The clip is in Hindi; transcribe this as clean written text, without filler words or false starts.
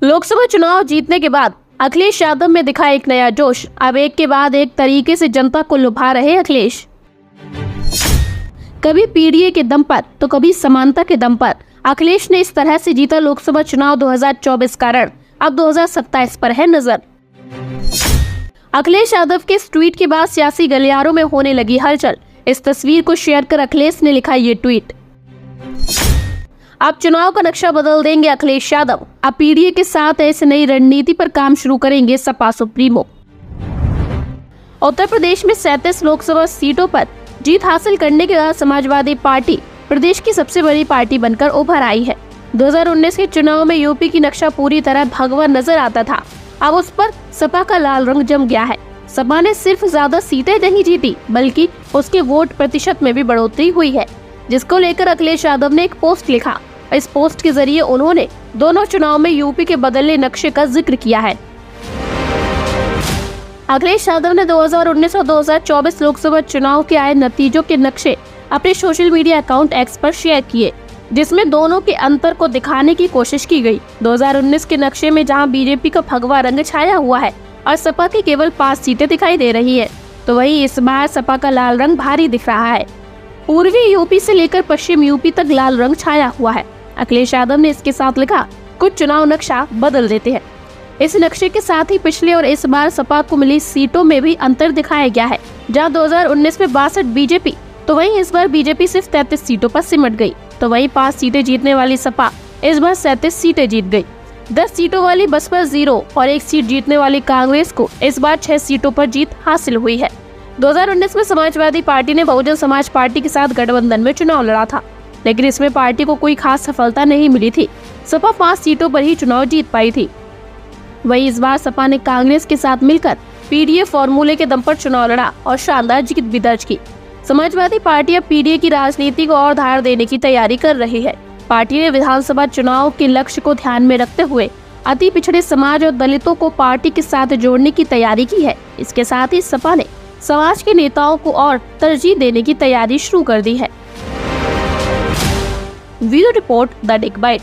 लोकसभा चुनाव जीतने के बाद अखिलेश यादव में दिखा एक नया जोश। अब एक के बाद एक तरीके से जनता को लुभा रहे अखिलेश। कभी पीडीए के दम पर तो कभी समानता के दम पर अखिलेश ने इस तरह से जीता लोकसभा चुनाव 2024 का रण अब 2027 पर है नजर। अखिलेश यादव के इस ट्वीट के बाद सियासी गलियारों में होने लगी हलचल। इस तस्वीर को शेयर कर अखिलेश ने लिखा ये ट्वीट। अब चुनाव का नक्शा बदल देंगे अखिलेश यादव। अब पीडीए के साथ ऐसे नई रणनीति पर काम शुरू करेंगे सपा सुप्रीमो। उत्तर प्रदेश में 37 लोकसभा सीटों पर जीत हासिल करने के बाद समाजवादी पार्टी प्रदेश की सबसे बड़ी पार्टी बनकर उभर आई है। 2019 के चुनाव में यूपी की नक्शा पूरी तरह भगवा नजर आता था। अब उस पर सपा का लाल रंग जम गया है। सपा ने सिर्फ ज्यादा सीटें नहीं जीती बल्कि उसके वोट प्रतिशत में भी बढ़ोतरी हुई है, जिसको लेकर अखिलेश यादव ने एक पोस्ट लिखा। इस पोस्ट के जरिए उन्होंने दोनों चुनाव में यूपी के बदलने नक्शे का जिक्र किया है। अखिलेश यादव ने 2019 और 2024 लोकसभा चुनाव के आए नतीजों के नक्शे अपने सोशल मीडिया अकाउंट एक्स पर शेयर किए, जिसमें दोनों के अंतर को दिखाने की कोशिश की गई। 2019 के नक्शे में जहां बीजेपी का भगवा रंग छाया हुआ है और सपा की केवल 5 सीटें दिखाई दे रही है, तो वहीं इस बार सपा का लाल रंग भारी दिख रहा है। पूर्वी यूपी से लेकर पश्चिम यूपी तक लाल रंग छाया हुआ है। अखिलेश यादव ने इसके साथ लिखा, कुछ चुनाव नक्शा बदल देते हैं। इस नक्शे के साथ ही पिछले और इस बार सपा को मिली सीटों में भी अंतर दिखाया गया है। जहां 2019 में 62 बीजेपी, तो वहीं इस बार बीजेपी सिर्फ 33 सीटों पर सिमट गई। तो वहीं 5 सीटें जीतने वाली सपा इस बार 37 सीटें जीत गई। 10 सीटों वाली बसपा 0 और 1 सीट जीतने वाली कांग्रेस को इस बार 6 सीटों पर जीत हासिल हुई है। 2019 में समाजवादी पार्टी ने बहुजन समाज पार्टी के साथ गठबंधन में चुनाव लड़ा था, लेकिन इसमें पार्टी को कोई खास सफलता नहीं मिली थी। सपा 5 सीटों पर ही चुनाव जीत पाई थी। वहीं इस बार सपा ने कांग्रेस के साथ मिलकर पीडीए फॉर्मूले के दम पर चुनाव लड़ा और शानदार जीत भी दर्ज की। समाजवादी पार्टी अब पीडीए की राजनीति को और धार देने की तैयारी कर रही है। पार्टी ने विधानसभा चुनाव के लक्ष्य को ध्यान में रखते हुए अति पिछड़े समाज और दलितों को पार्टी के साथ जोड़ने की तैयारी की है। इसके साथ ही सपा ने समाज के नेताओं को और तरजीह देने की तैयारी शुरू कर दी है। Bureau report the dig bite.